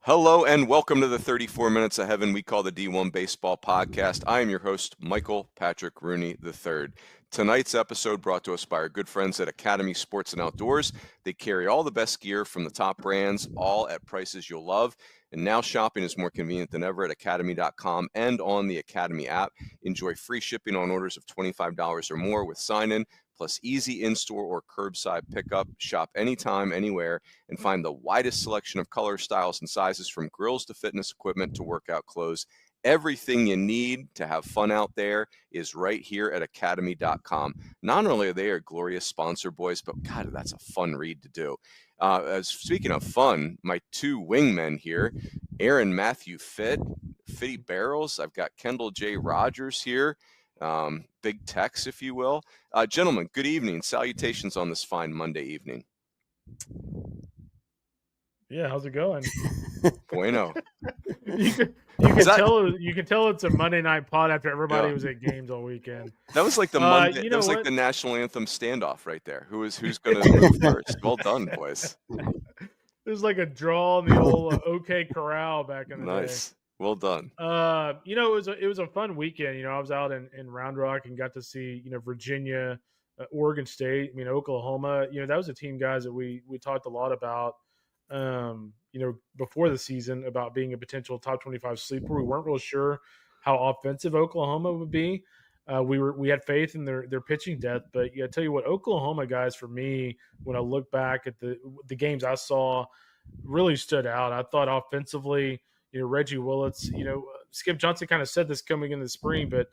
Hello and welcome to the 34 Minutes of Heaven we call the D1Baseball Podcast. I am your host, Michael Patrick Rooney III. Tonight's episode brought to us by our good friends at Academy Sports and Outdoors. They carry all the best gear from the top brands, all at prices you'll love. And now shopping is more convenient than ever at academy.com and on the Academy app. Enjoy free shipping on orders of $25 or more with sign-in, plus easy in-store or curbside pickup. Shop anytime, anywhere, and find the widest selection of color, styles, and sizes from grills to fitness equipment to workout clothes. Everything you need to have fun out there is right here at academy.com. Not only are they a glorious sponsor, boys, but God, that's a fun read to do. Speaking of fun, my two wingmen here, Aaron Matthew Fitt, Fitty Barrels. I've got Kendall J. Rogers here. Big Tex, if you will. Gentlemen, good evening. Salutations on this fine Monday evening. Yeah, how's it going? Bueno. You can tell it's a Monday night pod after everybody was at games all weekend. That was like the Monday. That was like the national anthem standoff right there. Who's going to move first? Well done, boys. It was like a draw in the old OK Corral back in the day. Nice. Well done. It was a fun weekend. I was out in Round Rock and got to see, Virginia, Oregon State, Oklahoma. That was a team, guys, that we talked a lot about, before the season about being a potential top 25 sleeper. We weren't real sure how offensive Oklahoma would be. We had faith in their pitching depth, but I tell you what, Oklahoma, guys, for me, when I look back at the games I saw, really stood out. I thought offensively, Reggie Willits, Skip Johnson kind of said this coming in the spring, but,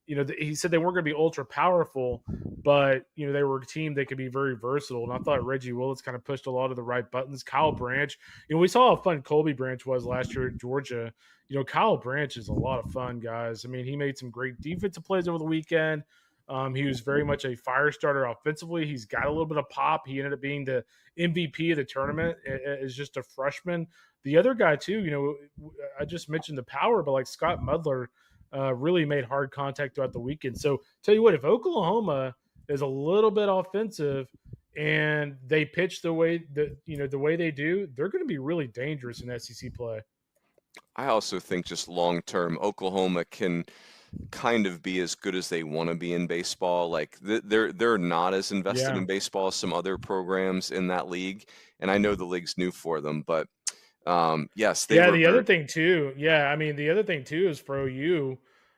he said they weren't going to be ultra powerful, but, they were a team that could be very versatile. And I thought Reggie Willits kind of pushed a lot of the right buttons. Kyle Branch, we saw how fun Colby Branch was last year at Georgia. Kyle Branch is a lot of fun, guys. He made some great defensive plays over the weekend. He was very much a fire starter offensively. He's got a little bit of pop. He ended up being the MVP of the tournament as just a freshman. The other guy, too, I just mentioned the power, but like Scott Mudler really made hard contact throughout the weekend. So tell you what, if Oklahoma is a little bit offensive and they pitch the way they do, they're going to be really dangerous in SEC play. I also think just long term, Oklahoma can kind of be as good as they want to be in baseball. Like they're not as invested in baseball as some other programs in that league, and I know the league's new for them, but yes, they were. The other thing too, the other thing too is for OU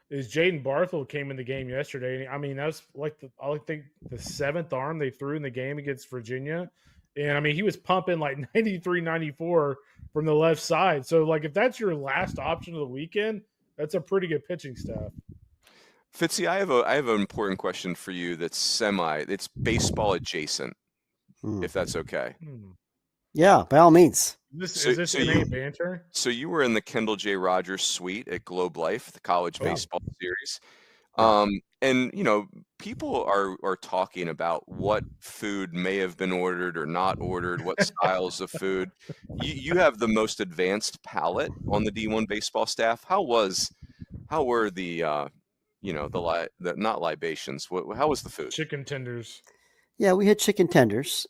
is Jaden Barthel came in the game yesterday. That's like I think the seventh arm they threw in the game against Virginia. And he was pumping like 93, 94 from the left side. So like, if that's your last option of the weekend, that's a pretty good pitching staff. Fitzy, I have an important question for you. It's baseball adjacent, if that's okay. Yeah, by all means. Is this your name, Banter? So you were in the Kendall J. Rogers suite at Globe Life, the college baseball series. And people are talking about what food may have been ordered or not ordered, what styles of food. You have the most advanced palate on the D1 baseball staff. How were the not libations? How was the food? Chicken tenders. Yeah, we had chicken tenders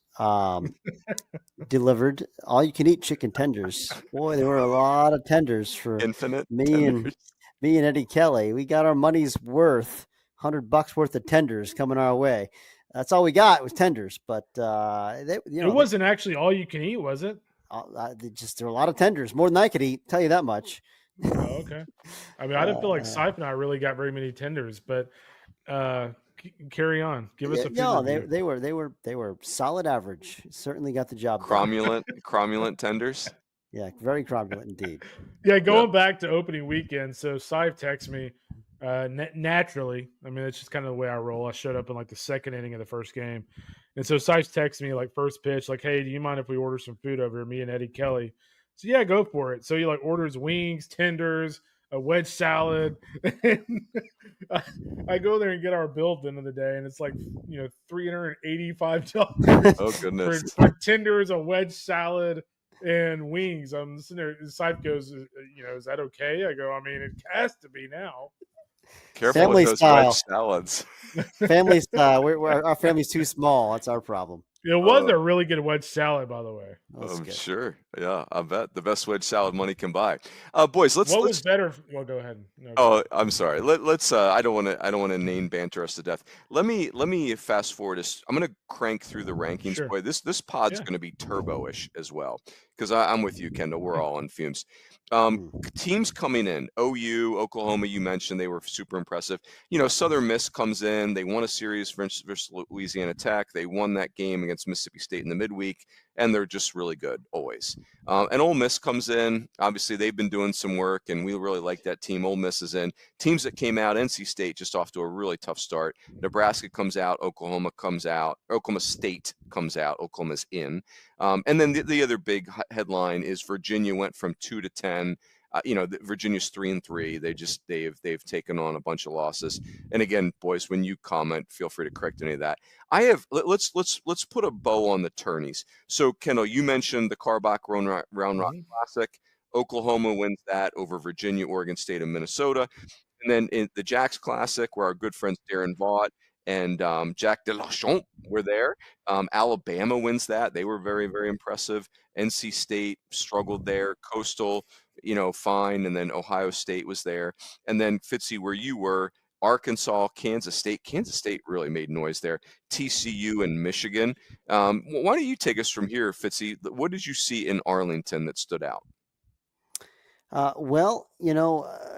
delivered. All you can eat chicken tenders. Boy, there were a lot of tenders for Infinite me tenders. Me and Eddie Kelly. We got our money's worth, $100 worth of tenders coming our way. That's all we got was tenders. But it wasn't actually all you can eat, was it? There were a lot of tenders, more than I could eat. Tell you that much. Oh, okay. I didn't feel like Sipe and I really got very many tenders, but carry on. Give us a few. No, they were solid average. Certainly got the job done. Cromulent tenders. Yeah, very cromulent indeed. Going back to opening weekend. So Sipe texts me naturally. It's just kind of the way I roll. I showed up in like the second inning of the first game. And so Sipe texts me like first pitch, like, hey, do you mind if we order some food over here, me and Eddie Kelly? So yeah, go for it. So he like orders wings, tenders, a wedge salad. I go there and get our bill at the end of the day, and it's like, $385. Oh goodness. For tenders, a wedge salad, and wings. I'm sitting there. Sipe goes, is that okay? I go, it has to be now. Careful with those wedge salads. Family style. Our family's too small. That's our problem. It was a really good wedge salad, by the way. I'm sure. Yeah, I bet the best wedge salad money can buy. Boys, let's What was better? Well, go ahead. No, Oh, I'm sorry. Let's. I don't want to name banter us to death. Let me fast forward. I'm going to crank through the rankings. Sure. Boy, this pod's Yeah. going to be turbo-ish as well because I'm with you, Kendall. We're all on fumes. Teams coming in. OU, Oklahoma. You mentioned they were super impressive. Southern Miss comes in. They won a series versus Louisiana Tech. They won that game against Mississippi State in the midweek, and they're just really good always. And Ole Miss comes in. Obviously, they've been doing some work, and we really like that team. Ole Miss is in. Teams that came out, NC State just off to a really tough start. Nebraska comes out. Oklahoma comes out. Oklahoma State comes out. Oklahoma's in. And then the other big headline is Virginia went from 2 to 10. Virginia's 3-3. They've taken on a bunch of losses. And again, boys, when you comment, feel free to correct any of that. Let's put a bow on the tourneys. So Kendall, you mentioned the Carbach Round Rock Classic. Oklahoma wins that over Virginia, Oregon State, and Minnesota. And then in the Jacks Classic, where our good friends Darren Vaught and Jack DeLachont were there. Alabama wins that. They were very, very impressive. NC State struggled there. Coastal, fine. And then Ohio State was there. And then Fitzy, where you were, Arkansas, Kansas State. Kansas State really made noise there. TCU and Michigan. Why don't you take us from here, Fitzy? What did you see in Arlington that stood out?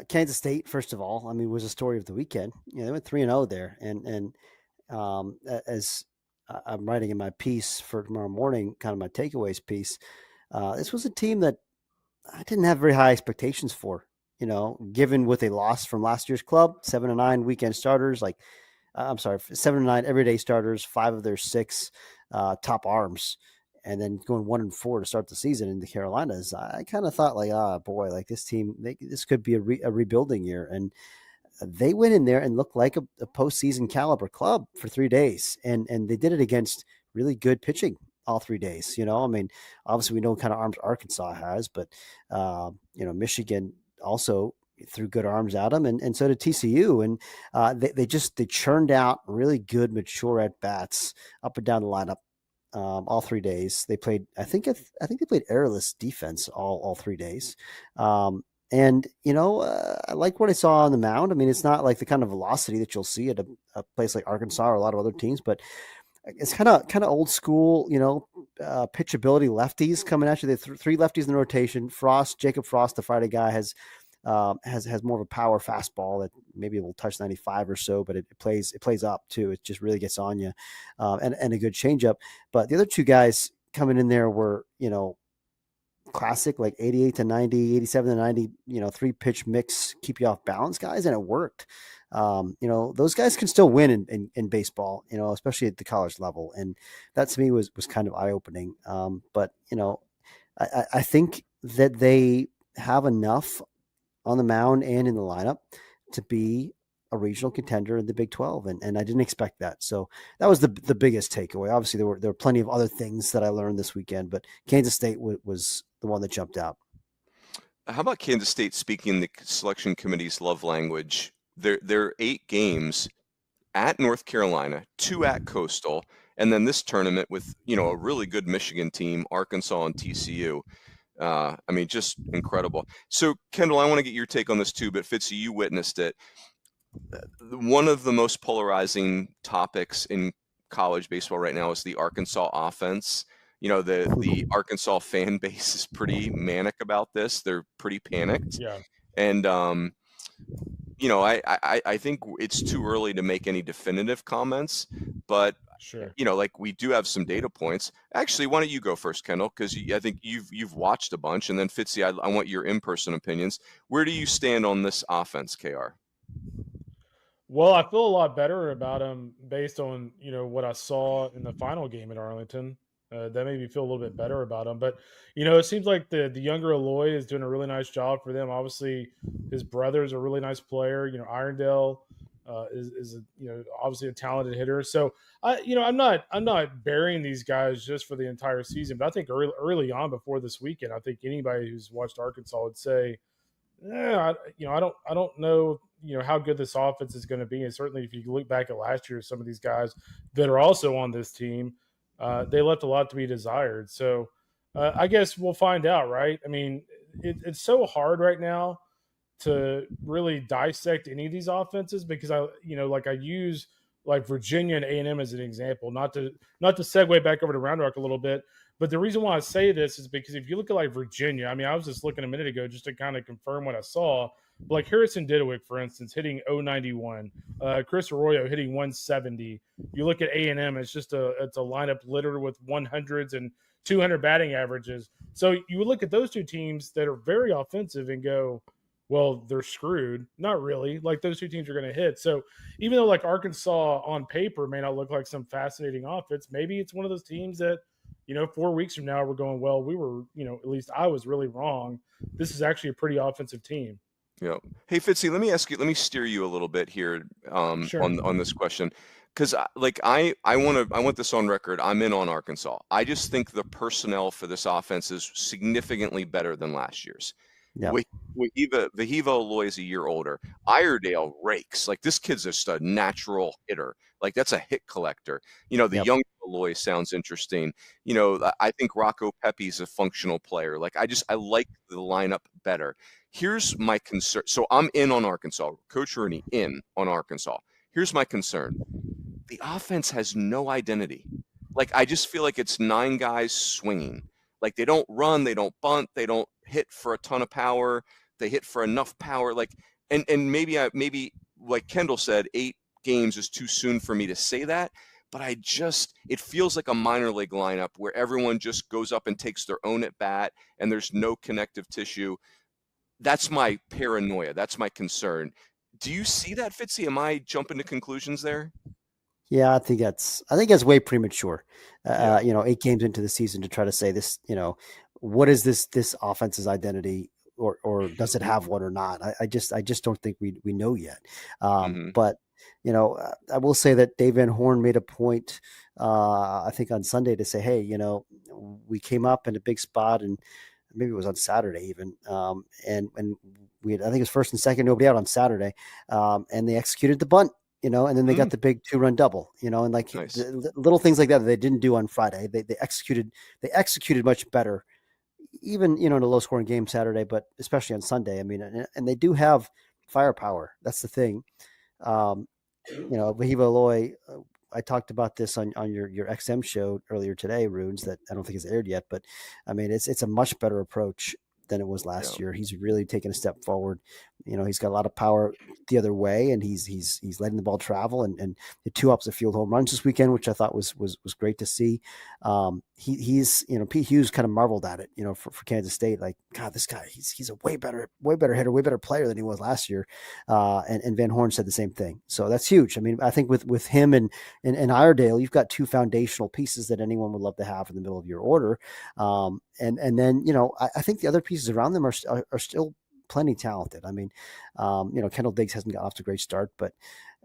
Kansas State, first of all, was a story of the weekend. They went 3-0 there. And as I'm writing in my piece for tomorrow morning, kind of my takeaways piece, this was a team that I didn't have very high expectations for, given what they lost from last year's club, 7-9 weekend starters, 7-9 everyday starters, 5 of their 6 top arms. And then going 1-4 to start the season in the Carolinas, I kind of thought this team, this could be a rebuilding year. And they went in there and looked like a postseason caliber club for 3 days. And they did it against really good pitching all 3 days. Obviously we know what kind of arms Arkansas has, but Michigan also threw good arms at them, and so did TCU. And they churned out really good, mature at bats up and down the lineup. All 3 days they played. I think they played errorless defense all 3 days. I like what I saw on the mound. It's not like the kind of velocity that you'll see at a place like Arkansas or a lot of other teams, but it's kind of old school, pitchability lefties coming at you. They 3 lefties in the rotation. Jacob Frost, the Friday guy, has more of a power fastball that maybe will touch 95 or so, but it plays up too. It just really gets on you, and a good changeup. But the other 2 guys coming in there were, classic, like 88 to 90, 87 to 90, 3 pitch mix, keep you off balance guys. And it worked. Those guys can still win in baseball, especially at the college level. And that to me was kind of eye opening. But I think that they have enough on the mound and in the lineup to be a regional contender in the Big 12. And I didn't expect that. So that was the biggest takeaway. Obviously there were plenty of other things that I learned this weekend, but Kansas State was the one that jumped out. How about Kansas State speaking the selection committee's love language? There are 8 games at North Carolina, 2 at Coastal, and then this tournament with, a really good Michigan team, Arkansas and TCU. Just incredible. So, Kendall, I want to get your take on this too, but Fitzy, you witnessed it. One of the most polarizing topics in college baseball right now is the Arkansas offense. The Arkansas fan base is pretty manic about this. They're pretty panicked. Yeah. And, I think it's too early to make any definitive comments, but sure. We do have some data points. Actually, why don't you go first, Kendall? Because I think you've watched a bunch, and then Fitzy, I want your in-person opinions. Where do you stand on this offense, KR? Well, I feel a lot better about him based on what I saw in the final game at Arlington. That made me feel a little bit better about him. But it seems like the younger Aloy is doing a really nice job for them. Obviously, his brother's a really nice player. Irondale is obviously a talented hitter. So I'm not burying these guys just for the entire season. But I think early on before this weekend, I think anybody who's watched Arkansas would say, I don't know how good this offense is going to be. And certainly if you look back at last year, some of these guys that are also on this team, they left a lot to be desired. So I guess we'll find out, right? I mean, it's so hard right now to really dissect any of these offenses because I use like Virginia and A&M as an example, not to segue back over to Round Rock a little bit. But the reason why I say this is because if you look at like Virginia, I mean, I was just looking a minute ago just to kind of confirm what I saw. But like Harrison Didowick, for instance, hitting 091, Chris Arroyo hitting 170. You look at A&M, it's a lineup littered with 100s and 200 batting averages. So you look at those two teams that are very offensive and go, well, they're screwed. Not really. Like those two teams are going to hit. So even though like Arkansas on paper may not look like some fascinating offense, maybe it's one of those teams that, 4 weeks from now we're going, well, we were, at least I was really wrong. This is actually a pretty offensive team. Yeah. Hey, Fitzy, let me steer you a little bit here Sure. on this question. Because I want this on record. I'm in on Arkansas. I just think the personnel for this offense is significantly better than last year's. Yeah. Vahiva Aloy is a year older. Iredale rakes. Like this kid's just a natural hitter. Like that's a hit collector. The young Aloy sounds interesting. I think Rocco Pepe's a functional player. Like I like the lineup better. Here's my concern. So I'm in on Arkansas. Coach Rooney in on Arkansas. Here's my concern. The offense has no identity. Like I just feel like it's 9 guys swinging. Like they don't run, they don't bunt, they don't hit for a ton of power. They hit for enough power. Like and maybe like Kendall said, 8 games is too soon for me to say that. But it feels like a minor league lineup where everyone just goes up and takes their own at bat and there's no connective tissue. That's my paranoia. That's my concern. Do you see that, Fitzy? Am I jumping to conclusions there? Yeah, I think that's way premature. 8 games into the season to try to say this, what is this offense's identity, or does it have one or not? I just don't think we know yet. But I will say that Dave Van Horn made a point, I think on Sunday, to say, hey, we came up in a big spot, and maybe it was on Saturday even, and we had, I think it was first and second, nobody out on Saturday, and they executed the bunt. And then they got the big 2-run double, and like nice. the little things like that they didn't do on Friday. They executed much better, even, in a low scoring game Saturday, but especially on Sunday. I mean, and they do have firepower. That's the thing. Vahiva Aloy, I talked about this on your XM show earlier today, Runes, that I don't think is aired yet, but I mean, it's a much better approach than it was last year. He's really taken a step forward. He's got a lot of power the other way, and he's letting the ball travel, and the 2 opposite field home runs this weekend, which I thought was great to see. He's Pete Hughes kind of marveled at it, for Kansas State. Like, God, this guy, he's a way better hitter, way better player than he was last year. And Van Horn said the same thing. So that's huge. I mean, I think with him and Iredale, you've got 2 foundational pieces that anyone would love to have in the middle of your order. And then, I think the other pieces around them are still plenty talented. I mean, Kendall Diggs hasn't got off to a great start, but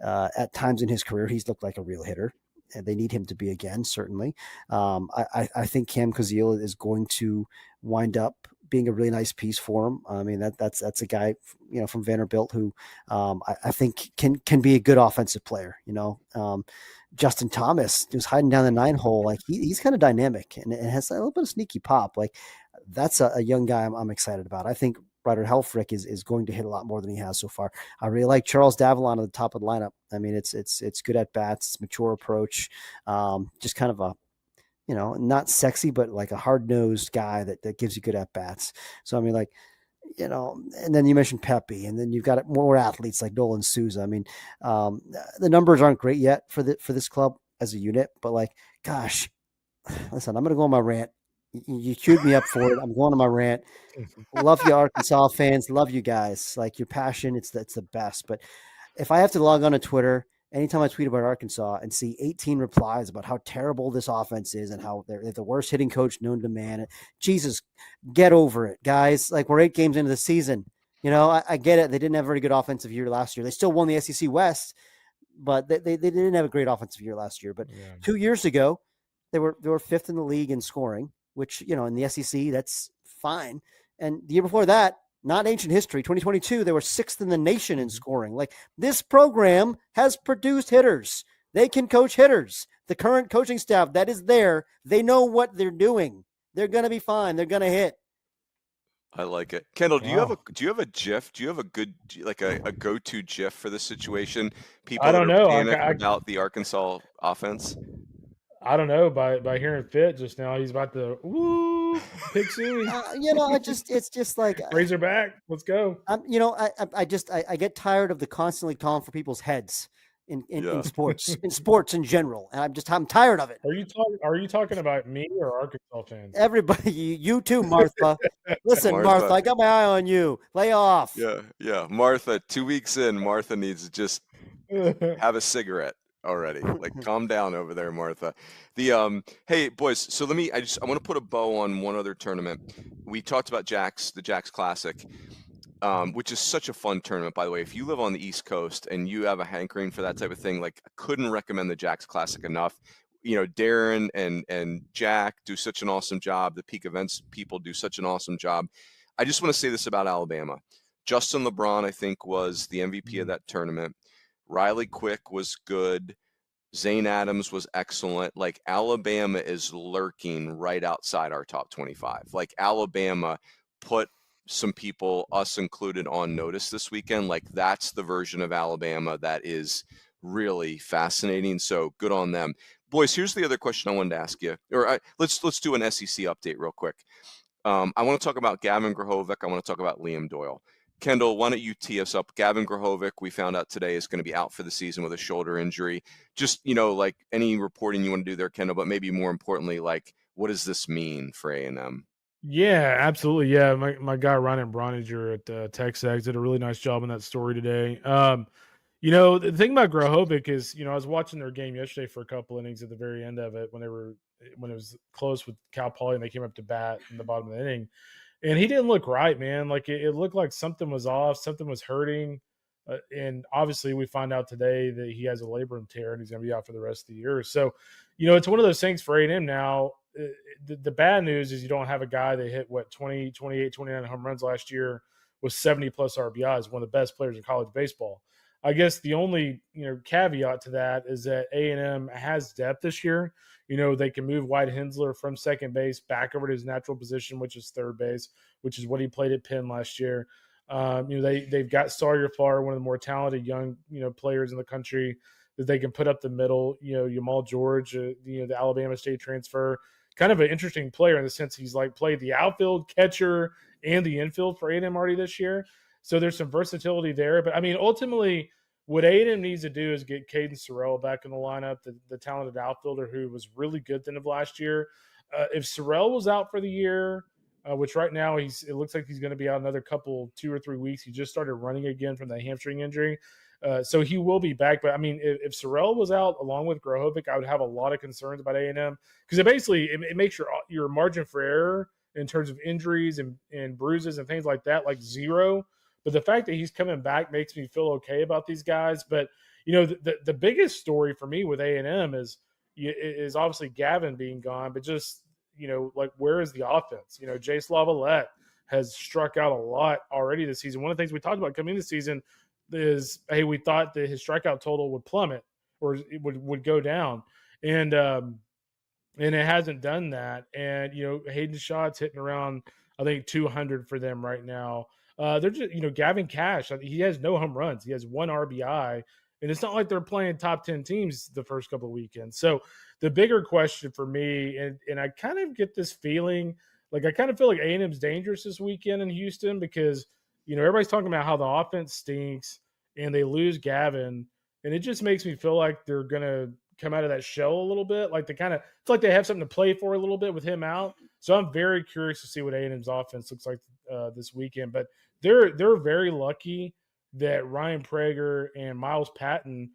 at times in his career, he's looked like a real hitter, and they need him to be again, certainly. I think Cam Kazil is going to wind up being a really nice piece for him. I mean, that's a guy, from Vanderbilt who I think can be a good offensive player. Justin Thomas, who's hiding down the 9 hole, like he's kind of dynamic and has a little bit of sneaky pop. Like that's a young guy I'm excited about. I think Ryder Helfrich is going to hit a lot more than he has so far. I really like Charles Davalon at the top of the lineup. I mean, it's good at bats, it's mature approach, just kind of a, not sexy, but like a hard-nosed guy that gives you good at bats. So, I mean, like, and then you mentioned Pepe, and then you've got more athletes like Doyle and Souza. I mean, the numbers aren't great yet for this club as a unit, but like, gosh, listen, I'm going to go on my rant. You queued me up for it. I'm going on my rant. Love you, Arkansas fans. Love you guys. Like your passion, it's the best. But if I have to log on to Twitter, anytime I tweet about Arkansas and see 18 replies about how terrible this offense is and how they're the worst hitting coach known to man, Jesus, get over it, guys. Like we're 8 games into the season. I get it. They didn't have a very good offensive year last year. They still won the SEC West, but they didn't have a great offensive year last year. But 2 years ago, they were 5th in the league in scoring, which, in the SEC, that's fine. And the year before that, not ancient history, 2022, they were 6th in the nation in scoring. Like this program has produced hitters. They can coach hitters. The current coaching staff that is there, they know what they're doing. They're going to be fine. They're going to hit. I like it. Kendall, do you have Wow. a GIF? Do you have a good, like a go-to GIF for this situation? People I that don't are know. panicked about the Arkansas offense? I don't know. By hearing Fitt just now, he's about to pick Suey. It's just like Razorback. Let's go. I get tired of the constantly calling for people's heads in Yeah. sports in general, and I'm tired of it. Are you talking about me or Arkansas fans? Everybody, you too, Martha. Listen, Martha, I got my eye on you. Lay off. Yeah. Martha, 2 weeks in, Martha needs to just have a cigarette already. Like, calm down over there, Martha. Hey boys, so I want to put a bow on one other tournament. We talked about the Jax Classic, which is such a fun tournament, by the way. If you live on the East Coast and you have a hankering for that type of thing, like, I couldn't recommend the Jax Classic enough. Darren and Jack do such an awesome job. The Peak Events people do such an awesome job. I just want to say this about Alabama. Justin LeBron, I think, was the MVP of that tournament. Riley Quick was good. Zane Adams was excellent. Like, Alabama is lurking right outside our top 25. Like, Alabama put some people, us included, on notice this weekend. Like, that's the version of Alabama that is really fascinating. So good on them. Boys, here's the other question I wanted to ask you. Let's do an SEC update real quick. I want to talk about Gavin Grahovac. I want to talk about Liam Doyle. Kendall, why don't you tee us up? Gavin Grahovac, we found out today, is going to be out for the season with a shoulder injury. Just, like, any reporting you want to do there, Kendall, but maybe more importantly, like, what does this mean for A&M? Yeah, absolutely. Yeah, my guy Ryan Broniger at TexAgs did a really nice job on that story today. The thing about Grahovac is, I was watching their game yesterday for a couple innings at the very end of it when it was close with Cal Poly and they came up to bat in the bottom of the inning. And he didn't look right, man. Like, it looked like something was off, something was hurting. And obviously we find out today that he has a labrum tear and he's going to be out for the rest of the year. So, it's one of those things for A&M now. The bad news is you don't have a guy that hit 20, 28, 29 home runs last year with 70 plus RBIs, one of the best players in college baseball. I guess the only, caveat to that is that A&M has depth this year. They can move White Hensler from second base back over to his natural position, which is third base, which is what he played at Penn last year. They've got Sawyer Farr, one of the more talented young, players in the country that they can put up the middle. Jamal George, the Alabama State transfer, kind of an interesting player in the sense he's like played the outfield, catcher, and the infield for A&M already this year. So there's some versatility there. But, ultimately, what A&M needs to do is get Caden Sorrell back in the lineup, the talented outfielder who was really good at the end of last year. If Sorrell was out for the year, which right now it looks like he's going to be out another 2 or 3 weeks. He just started running again from that hamstring injury. So he will be back. But, if Sorrell was out along with Grahovac, I would have a lot of concerns about A&M because it makes your margin for error in terms of injuries and bruises and things like that, like zero. But the fact that he's coming back makes me feel okay about these guys. But, the biggest story for me with A&M is obviously Gavin being gone, but just, like, where is the offense? Jace Lavalette has struck out a lot already this season. One of the things we talked about coming into the season is, hey, we thought that his strikeout total would plummet or it would go down. And it hasn't done that. And, Hayden Shaw's hitting around, I think, 200 for them right now. They're just, Gavin Cash, he has no home runs. He has 1 RBI. And it's not like they're playing top 10 teams the first couple of weekends. So the bigger question for me, and I kind of get this feeling, like I kind of feel like A&M's dangerous this weekend in Houston because, everybody's talking about how the offense stinks and they lose Gavin. And it just makes me feel like they're going to come out of that shell a little bit. Like it's like they have something to play for a little bit with him out. So I'm very curious to see what A&M's offense looks like this weekend. But they're very lucky that Ryan Prager and Miles Patton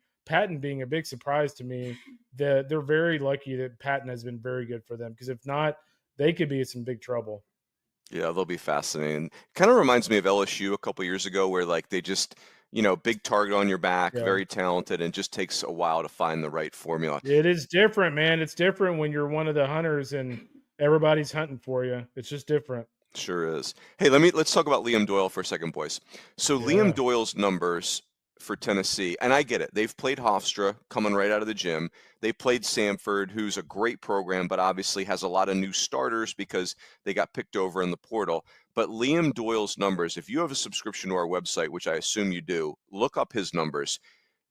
being a big surprise to me, that they're very lucky that Patton has been very good for them. Because if not, they could be in some big trouble. Yeah, they'll be fascinating. Kind of reminds me of LSU a couple years ago where, like, they just, big target on your back, very talented, and just takes a while to find the right formula. It is different, man. It's different when you're one of the hunters and everybody's hunting for you. It's just different. Sure is. Hey, let's talk about Liam Doyle for a second, boys. So Liam Doyle's numbers for Tennessee, and I get it. They've played Hofstra coming right out of the gym. They played Samford, who's a great program, but obviously has a lot of new starters because they got picked over in the portal. But Liam Doyle's numbers, if you have a subscription to our website, which I assume you do, look up his numbers.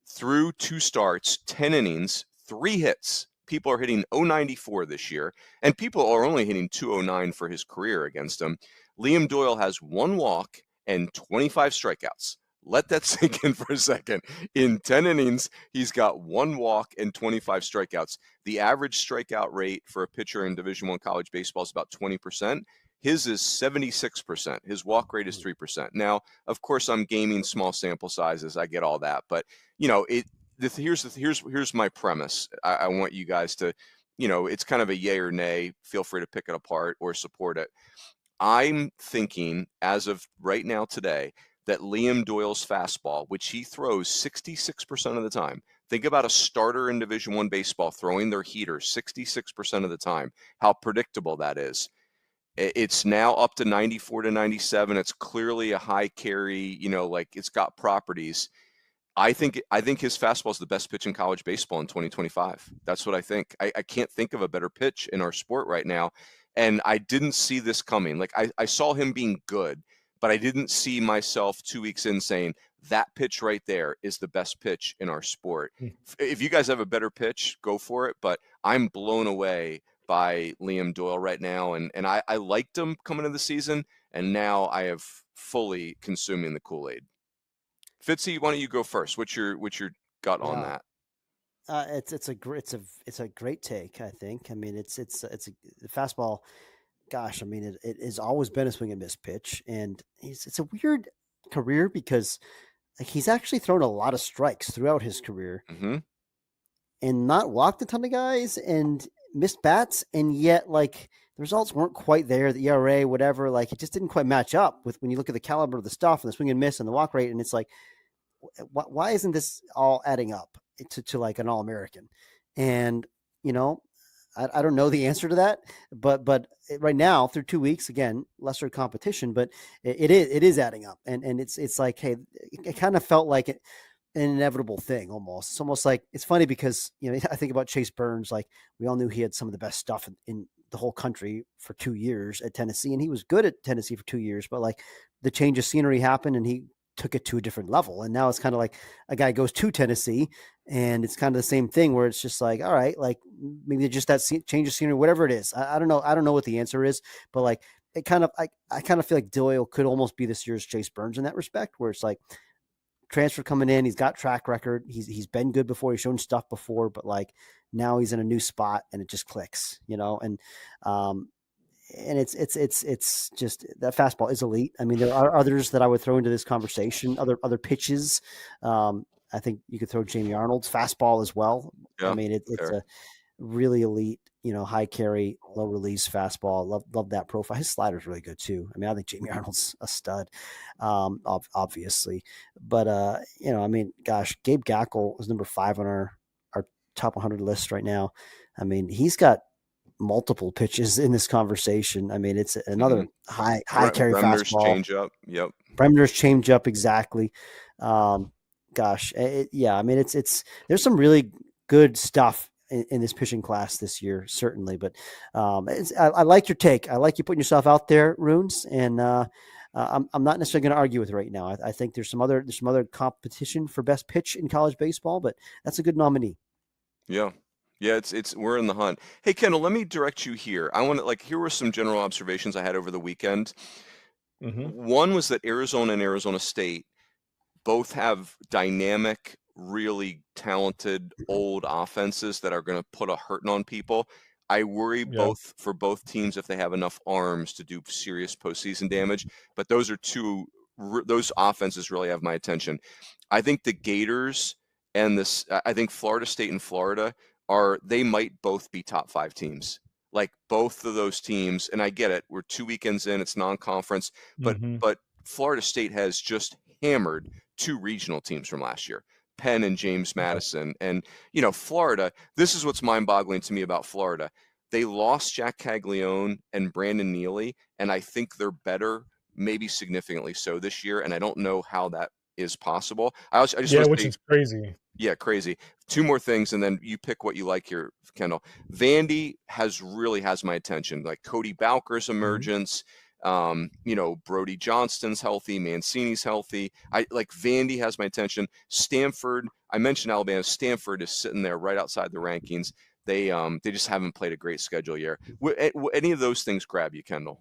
Through 2 starts, 10 innings, 3 hits. People are hitting 094 this year, and people are only hitting 209 for his career against him. Liam Doyle has 1 walk and 25 strikeouts. Let that sink in for a second. In 10 innings, he's got 1 walk and 25 strikeouts. The average strikeout rate for a pitcher in Division I college baseball is about 20%. His is 76%. His walk rate is 3%. Now, of course, I'm gaming small sample sizes. I get all that, but here's my premise. I want you guys to, it's kind of a yay or nay. Feel free to pick it apart or support it. I'm thinking, as of right now today, that Liam Doyle's fastball, which he throws 66% of the time, think about a starter in Division I baseball throwing their heater 66% of the time, how predictable that is. It's now up to 94 to 97. It's clearly a high carry, it's got properties. I think his fastball is the best pitch in college baseball in 2025. That's what I think. I can't think of a better pitch in our sport right now. And I didn't see this coming. Like I saw him being good, but I didn't see myself 2 weeks in saying that pitch right there is the best pitch in our sport. If you guys have a better pitch, go for it. But I'm blown away by Liam Doyle right now. And I liked him coming into the season. And now I have fully consuming the Kool-Aid. Fitzy, why don't you go first? What's your gut on that? It's a great take. I think. I mean, it's the fastball. Gosh, I mean, it has always been a swing and miss pitch, and it's a weird career because he's actually thrown a lot of strikes throughout his career, and not walked a ton of guys and missed bats, and yet the results weren't quite there. The ERA, whatever, it just didn't quite match up with when you look at the caliber of the stuff and the swing and miss and the walk rate, and it's like, why isn't this all adding up to an All-American? And I don't know the answer to that, but right now through 2 weeks, again, lesser competition, but it is adding up, and it's like, hey, it kind of felt like an inevitable thing almost. It's almost like, it's funny because I think about Chase Burns. Like, we all knew he had some of the best stuff in the whole country for 2 years at Tennessee, and he was good at Tennessee for 2 years, but the change of scenery happened and he took it to a different level. And now it's kind of like a guy goes to Tennessee and it's kind of the same thing where it's just like, all right, maybe just that change of scenery, whatever it is. I don't know. I don't know what the answer is, but it kind of, I kind of feel like Doyle could almost be this year's Chase Burns in that respect, where it's transfer coming in. He's got track record. He's been good before. He's shown stuff before, but now he's in a new spot and it just clicks, and it's just, that fastball is elite. I mean, there are others that I would throw into this conversation, other pitches. I think you could throw Jamie Arnold's fastball as well. Yeah, I mean, it's a really elite, high carry, low release fastball. Love that profile. His slider's really good too. I mean, I think Jamie Arnold's a stud, obviously. But, I mean, gosh, Gabe Gackle is number 5 on our top 100 list right now. I mean, he's got multiple pitches in this conversation. I mean, it's another high carry fastball. Changeup. Yep. Bremner's changeup. Exactly. Gosh. Yeah. I mean, it's, there's some really good stuff in this pitching class this year, certainly, but I like your take. I like you putting yourself out there, Runes. And I'm not necessarily going to argue with it right now. I think there's some other competition for best pitch in college baseball, but that's a good nominee. Yeah. Yeah, it's we're in the hunt. Hey, Kendall, let me direct you here. I want to here were some general observations I had over the weekend. One was that Arizona and Arizona State both have dynamic, really talented old offenses that are going to put a hurting on people. I worry for both teams if they have enough arms to do serious postseason damage. But those offenses really have my attention. I think the Gators and I think Florida State and Florida they might both be top 5 teams. Both of those teams, and I get it, we're 2 weekends in, it's non-conference, but Florida State has just hammered 2 regional teams from last year, Penn and James Madison. And, Florida, this is what's mind-boggling to me about Florida. They lost Jack Caglione and Brandon Neely, and I think they're better, maybe significantly so this year, and I don't know how that is possible. I just Yeah, want to which say, is crazy. yeah, crazy. Two more things, and then you pick what you like here, Kendall. Vandy really has my attention. Like Cody Bowker's emergence. Brody Johnston's healthy, Mancini's healthy. I like Vandy has my attention. Stanford, I mentioned Alabama. Stanford is sitting there right outside the rankings. They just haven't played a great schedule yet. Any of those things grab you, Kendall?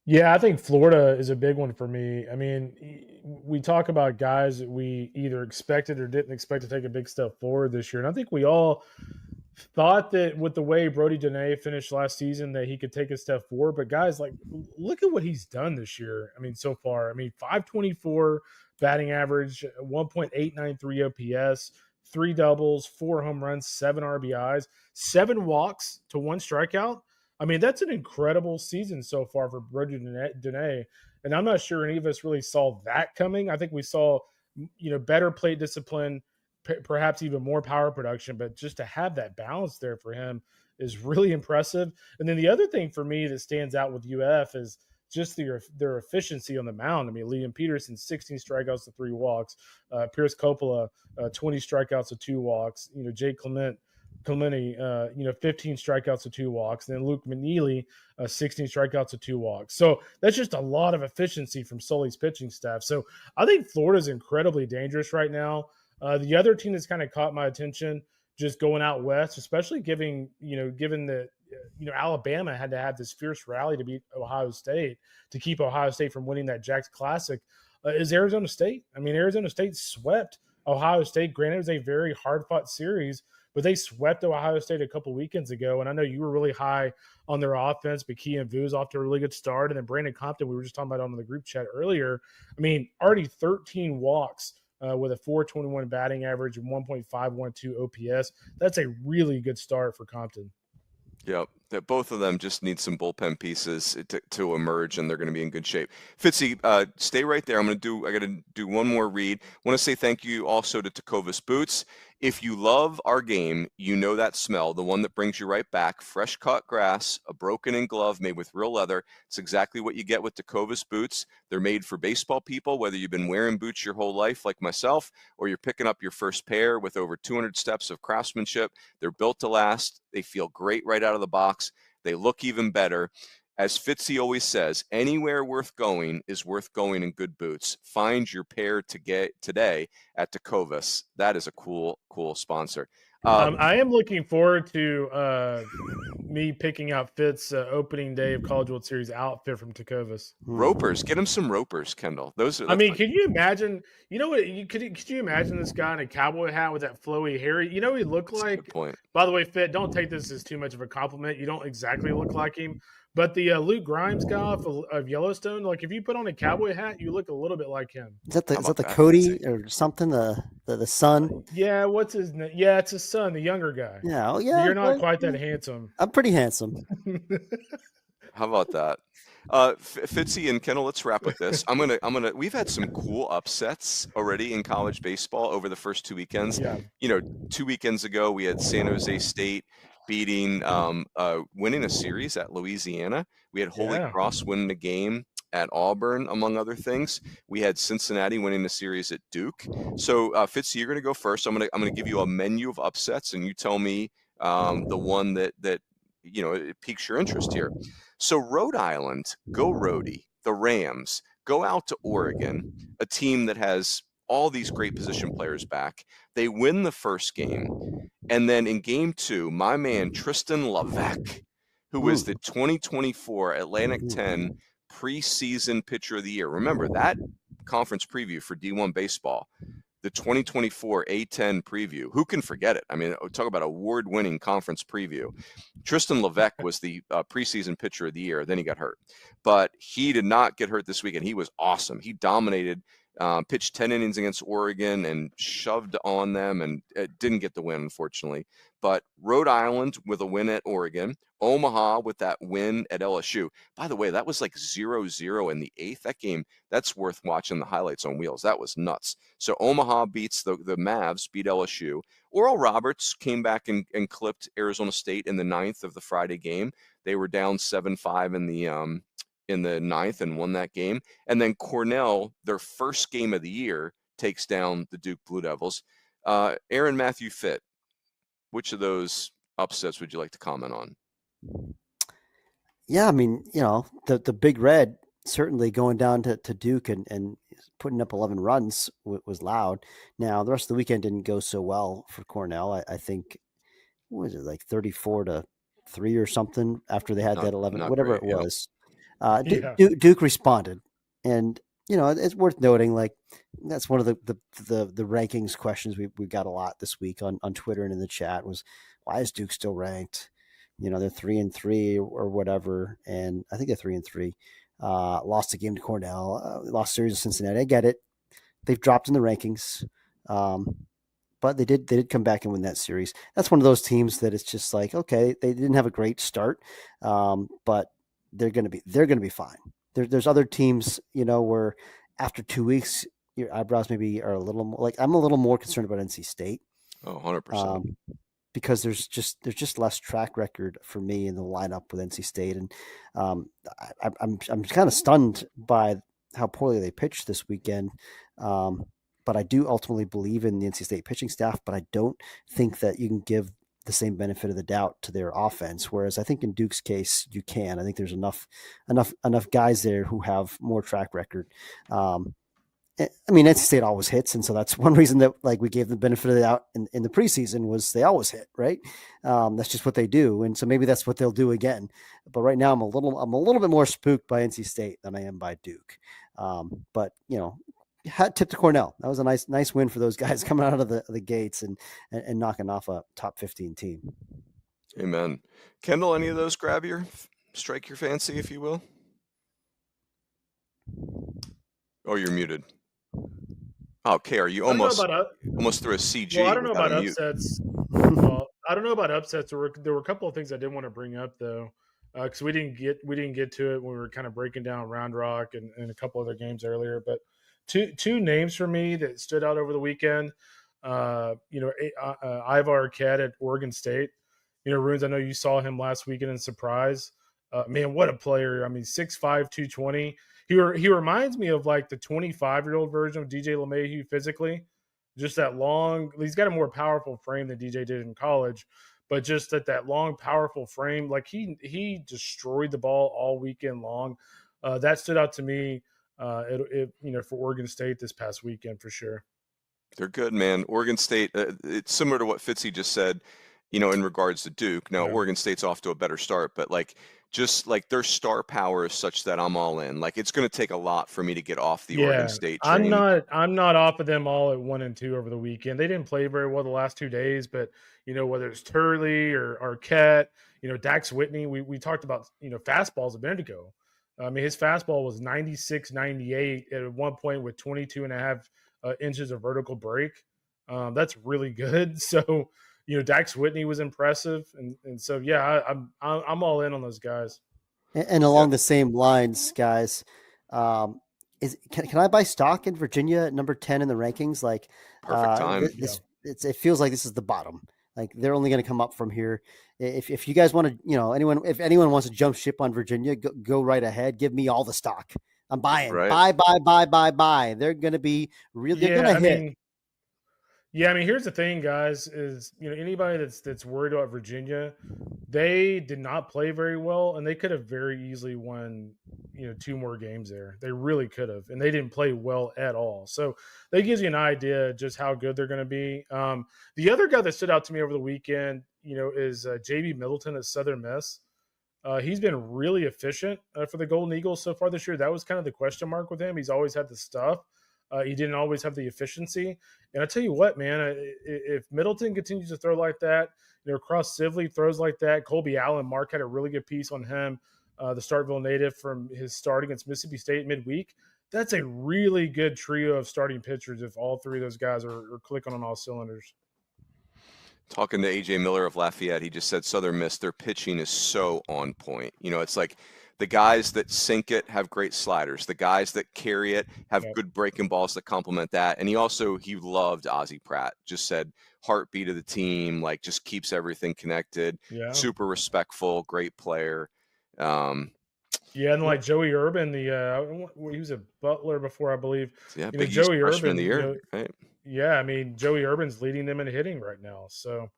Yeah, I think Florida is a big one for me. I mean, we talk about guys that we either expected or didn't expect to take a big step forward this year. And I think we all thought that with the way Brody Dene finished last season that he could take a step forward. But guys, like, look at what he's done this year. I mean, so far, 524 batting average, 1.893 OPS, 3 doubles, 4 home runs, 7 RBIs, 7 walks to 1 strikeout. I mean, that's an incredible season so far for Brody Dene. And I'm not sure any of us really saw that coming. I think we saw, better plate discipline, perhaps even more power production, but just to have that balance there for him is really impressive. And then the other thing for me that stands out with UF is just their efficiency on the mound. I mean, Liam Peterson, 16 strikeouts to 3 walks. Pierce Coppola, 20 strikeouts to 2 walks. Jake Clemente, 15 strikeouts to 2 walks. And then Luke McNeely, 16 strikeouts to 2 walks. So that's just a lot of efficiency from Sully's pitching staff. So I think Florida's incredibly dangerous right now. The other team that's kind of caught my attention just going out west, especially given that Alabama had to have this fierce rally to beat Ohio State to keep Ohio State from winning that Jax Classic, is Arizona State. I mean, Arizona State swept Ohio State. Granted, it was a very hard-fought series, but they swept Ohio State a couple weekends ago. And I know you were really high on their offense, but Kean Vu's off to a really good start. And then Brandon Compton, we were just talking about on the group chat earlier. I mean, already 13 walks with a 421 batting average and 1.512 OPS. That's a really good start for Compton. Yep. That both of them just need some bullpen pieces to emerge, and they're going to be in good shape. Fitzy, stay right there. I got to do one more read. I want to say thank you also to Tecovas Boots. If you love our game, you know that smell, the one that brings you right back. Fresh cut grass, a broken-in glove made with real leather. It's exactly what you get with Tecovas Boots. They're made for baseball people, whether you've been wearing boots your whole life like myself, or you're picking up your first pair with over 200 steps of craftsmanship. They're built to last. They feel great right out of the box. They look even better. As Fitzy always says, anywhere worth going is worth going in good boots. Find your pair to get today at Tecovas. That is a cool sponsor. I am looking forward to me picking out Fitt's opening day of College World Series outfit from Tecovas. Ropers, get him some ropers, Kendall. Can you imagine? You know what? Could you imagine this guy in a cowboy hat with that flowy hair? You know, he looked like. Good point. By the way, Fitt, don't take this as too much of a compliment. You don't exactly look like him. But the Luke Grimes guy of Yellowstone, like if you put on a cowboy hat, you look a little bit like him. Is that the Cody or something? The son? Yeah, what's his name? Yeah, it's his son, the younger guy. Yeah, oh yeah. You're not quite that handsome. I'm pretty handsome. How about that? Fitzy and Kendall, let's wrap with this. We've had some cool upsets already in college baseball over the first 2 weekends. Yeah. 2 weekends ago, we had San Jose State winning a series at Louisiana. We had Holy Cross winning a game at Auburn, among other things. We had Cincinnati winning the series at Duke. So, Fitzy, you're going to go first. I'm going to give you a menu of upsets, and you tell me the one that it piques your interest here. So, Rhode Island, go Rhodey. The Rams go out to Oregon, a team that has all these great position players back. They win the first game. And then in game 2, my man Tristan Levesque, who was the 2024 Atlantic 10 preseason pitcher of the year. Remember that conference preview for D1 Baseball, the 2024 A10 preview. Who can forget it? I mean, talk about award-winning conference preview. Tristan Levesque was the preseason pitcher of the year. Then he got hurt. But he did not get hurt this weekend. He was awesome. He dominated. Pitched 10 innings against Oregon and shoved on them and didn't get the win, unfortunately. But Rhode Island with a win at Oregon, Omaha with that win at LSU. By the way, that was like 0-0 in the 8th. That game, that's worth watching the highlights on wheels. That was nuts. So Omaha beats the Mavs, beat LSU. Oral Roberts came back and clipped Arizona State in the 9th of the Friday game. They were down 7-5 in the ninth and won that game. And then Cornell, their first game of the year, takes down the Duke Blue Devils. Aaron, Matthew, Fitt, which of those upsets would you like to comment on? Yeah, I mean, the Big Red certainly going down to Duke and putting up 11 runs was loud. Now, the rest of the weekend didn't go so well for Cornell. I think, what was it, like 34-3 or something after they had that 11, whatever great, it was. Yeah. Duke responded. And, it's worth noting, like, that's one of the rankings questions we got a lot this week on Twitter and in the chat was, why is Duke still ranked? They're 3-3 or whatever. And I think they're 3-3. Lost a game to Cornell, lost series to Cincinnati. I get it. They've dropped in the rankings. But they did come back and win that series. That's one of those teams that it's just like, okay, they didn't have a great start, but they're going to be fine. There's other teams, where after 2 weeks, your eyebrows maybe are a little more, like, I'm a little more concerned about NC State. Oh, 100%. Because there's just less track record for me in the lineup with NC State, and I'm kind of stunned by how poorly they pitched this weekend. But I do ultimately believe in the NC State pitching staff, but I don't think that you can give the same benefit of the doubt to their offense. Whereas I think in Duke's case, you can. I think there's enough guys there who have more track record. I mean, NC State always hits, and so that's one reason that, like, we gave the benefit of the doubt in the preseason was they always hit, right? That's just what they do, and so maybe that's what they'll do again. But right now, I'm a little bit more spooked by NC State than I am by Duke. But hat tip to Cornell. That was a nice win for those guys coming out of the gates and knocking off a top 15 team. Amen. Kendall, any of those strike your fancy, if you will? Oh, you're muted. Okay, are you almost through a CG? Well, I don't know about upsets. Well, I don't know about upsets. There were a couple of things I did want to bring up though, because we didn't get to it when we were kind of breaking down Round Rock and a couple other games earlier. But two names for me that stood out over the weekend. Ivar Arquette at Oregon State. Runes, I know you saw him last weekend in Surprise. Man, what a player! I mean, 6'5", 220. He reminds me of like the 25-year-old version of DJ LeMahieu physically. Just that long. He's got a more powerful frame than DJ did in college, but just that long, powerful frame. Like he destroyed the ball all weekend long. That stood out to me. For Oregon State this past weekend for sure. They're good, man. Oregon State. It's similar to what Fitzy just said. In regards to Duke. Now, yeah. Oregon State's off to a better start, but just their star power is such that I'm all in. Like, it's going to take a lot for me to get off the Oregon State train. I'm not off of them all at 1 and 2 over the weekend. They didn't play very well the last 2 days, but whether it's Turley or Arquette, Dax Whitney, we talked about fastballs a minute ago. I mean, his fastball was 96, 98 at one point with 22 and a half inches of vertical break. That's really good. So. Dax Whitney was impressive, and so yeah, I'm all in on those guys. And along the same lines, guys, can I buy stock in Virginia at number 10 in the rankings? Like, perfect time. It feels like this is the bottom. Like, they're only going to come up from here. If you guys want to, if anyone wants to jump ship on Virginia, go right ahead. Give me all the stock. I'm buying. Right. Buy. They're going to be really. They're going to hit. Yeah, I mean, here's the thing, guys, is, anybody that's worried about Virginia, they did not play very well, and they could have very easily won, 2 more games there. They really could have, and they didn't play well at all. So that gives you an idea just how good they're going to be. The other guy that stood out to me over the weekend, is J.B. Middleton at Southern Miss. He's been really efficient for the Golden Eagles so far this year. That was kind of the question mark with him. He's always had the stuff. He didn't always have the efficiency. And I tell you what, man, if Middleton continues to throw like that, Cross Sibley throws like that, Colby Allen, Mark had a really good piece on him, the Starkville native from his start against Mississippi State midweek. That's a really good trio of starting pitchers if all three of those guys are clicking on all cylinders. Talking to A.J. Miller of Lafayette, he just said Southern Miss, their pitching is so on point. It's like the guys that sink it have great sliders. The guys that carry it have good breaking balls that complement that. And he loved Ozzie Pratt. Just said heartbeat of the team, just keeps everything connected. Yeah. Super respectful, great player. Yeah, and like Joey Urban, he was a Butler before, I believe. Yeah, You know, Big East Joey freshman of Urban, the year, right? yeah, I mean, Joey Urban's leading them in hitting right now. So,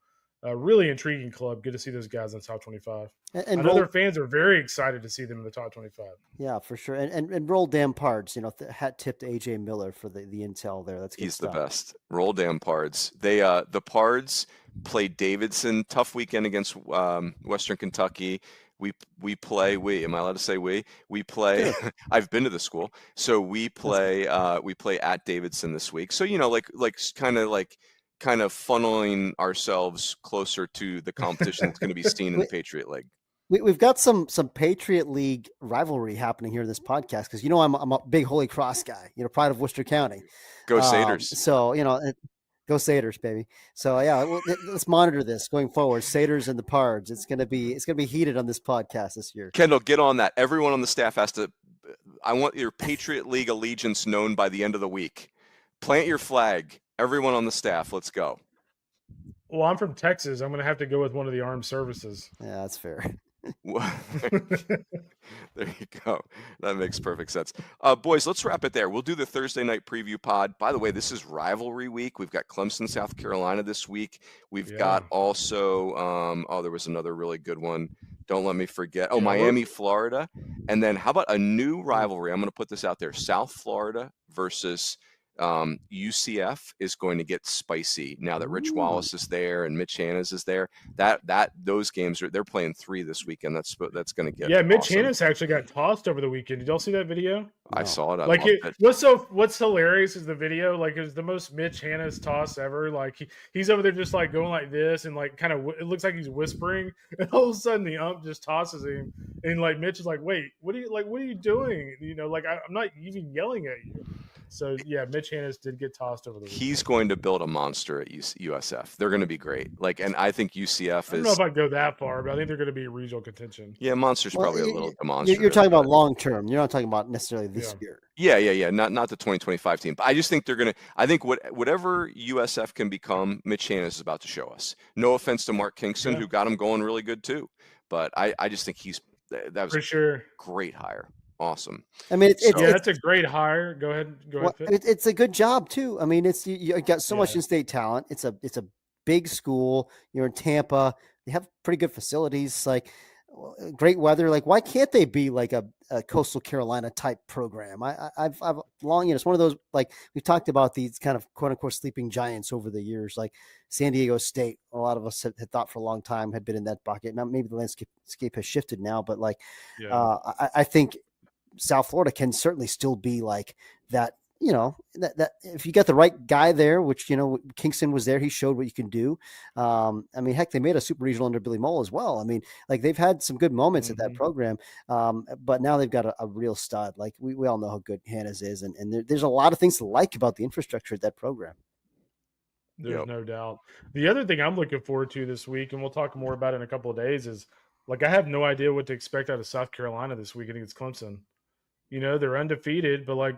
really intriguing club. Good to see those guys in the top 25. And I know their fans are very excited to see them in the top 25. Yeah, for sure. And roll damn pards, hat tip to AJ Miller for the intel there. That's good He's stuff. the best. Roll damn Pards. They the Pards played Davidson. Tough weekend against Western Kentucky. We play. Am I allowed to say we? We play. Sure. I've been to the school, so we play at Davidson this week. So kind of funneling ourselves closer to the competition that's going to be seen in the Patriot League. We've got some Patriot League rivalry happening here in this podcast because I'm a big Holy Cross guy. Pride of Worcester County. Go Satyrs. So go Satyrs, baby. So yeah, let's monitor this going forward. Satyrs and the Pards. It's gonna be heated on this podcast this year. Kendall, get on that. Everyone on the staff has to. I want your Patriot League allegiance known by the end of the week. Plant your flag. Everyone on the staff. Let's go. Well, I'm from Texas. I'm going to have to go with one of the armed services. Yeah, that's fair. There you go. That makes perfect sense. Boys, let's wrap it there. We'll do the Thursday night preview pod. By the way, this is rivalry week. We've got Clemson, South Carolina this week. We've got also, there was another really good one. Don't let me forget. Oh, Miami, Florida. And then how about a new rivalry? I'm going to put this out there. South Florida versus UCF is going to get spicy now that Rich Wallace is there and Mitch Hannes is there. Those games they're playing 3 this weekend. That's going to get Mitch Hannes actually got tossed over the weekend. Did y'all see that video? I saw it. What's hilarious is the video. Like, it was the most Mitch Hannes toss ever. Like he's over there just like going like this and like kind of it looks like he's whispering, and all of a sudden the ump just tosses him, and like Mitch is like, "Wait, what are you doing?" Like I'm not even yelling at you. So, yeah, Mitch Hannes did get tossed over the weekend. He's going to build a monster at USF. They're going to be great. And I think UCF I don't know if I'd go that far, but I think they're going to be regional contention. Yeah, monster's probably a little demonstrative. You're talking about long term. You're not talking about necessarily this year. Yeah. Not the 2025 team. But I just think they're going to – I think whatever USF can become, Mitch Hannes is about to show us. No offense to Mark Kingston, who got him going really good too. But I just think that was for sure great hire. Awesome. I mean, that's a great hire. Go ahead. It's a good job too. I mean, you got so much in-state talent. It's a big school. You're in Tampa. They have pretty good facilities. Like great weather. Like why can't they be like a Coastal Carolina type program? I've long it's one of those, like we've talked about these kind of quote unquote sleeping giants over the years, like San Diego State. A lot of us had thought for a long time had been in that bucket. Now maybe the landscape has shifted now, but like I think South Florida can certainly still be like that, that if you got the right guy there, which, Kingston was there, he showed what you can do. I mean, heck, they made a super regional under Billy Mole as well. I mean, like they've had some good moments at that program. But now they've got a real stud. Like we all know how good Hannes is. And there's a lot of things to like about the infrastructure at that program. There's no doubt. The other thing I'm looking forward to this week, and we'll talk more about it in a couple of days, is like, I have no idea what to expect out of South Carolina this weekend against Clemson. They're undefeated, but like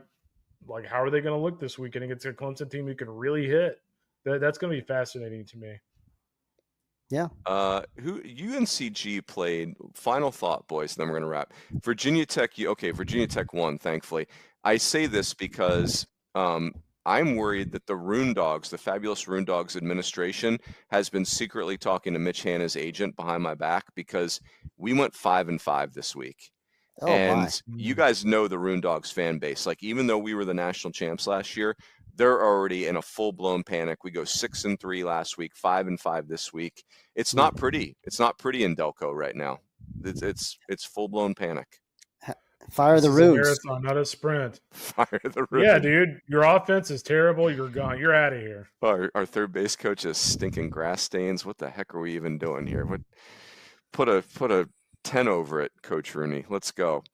how are they going to look this weekend against a Clemson team who can really hit? That's going to be fascinating to me. Yeah. Who UNCG played? Final thought, boys. Then we're going to wrap. Virginia Tech. Virginia Tech won. Thankfully, I say this because I'm worried that the Roondogs, the fabulous Roondogs administration, has been secretly talking to Mitch Hanna's agent behind my back because we went 5-5 this week. Oh, and you guys know the Roondogs fan base. Like, even though we were the national champs last year, they're already in a full-blown panic. We go 6-3 last week, 5-5 this week. It's not pretty. It's not pretty in Delco right now. It's full-blown panic. Fire the Roons. Marathon, not a sprint. Fire the Roons. Yeah, dude. Your offense is terrible. You're gone. You're out of here. Our third base coach has stinking grass stains. What the heck are we even doing here? Put a 10 over it, Coach Rooney. Let's go.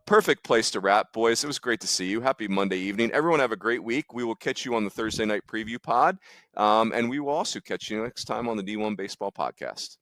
Perfect place to wrap, boys. It was great to see you. Happy Monday evening. Everyone have a great week. We will catch you on the Thursday night preview pod. And we will also catch you next time on the D1 Baseball Podcast.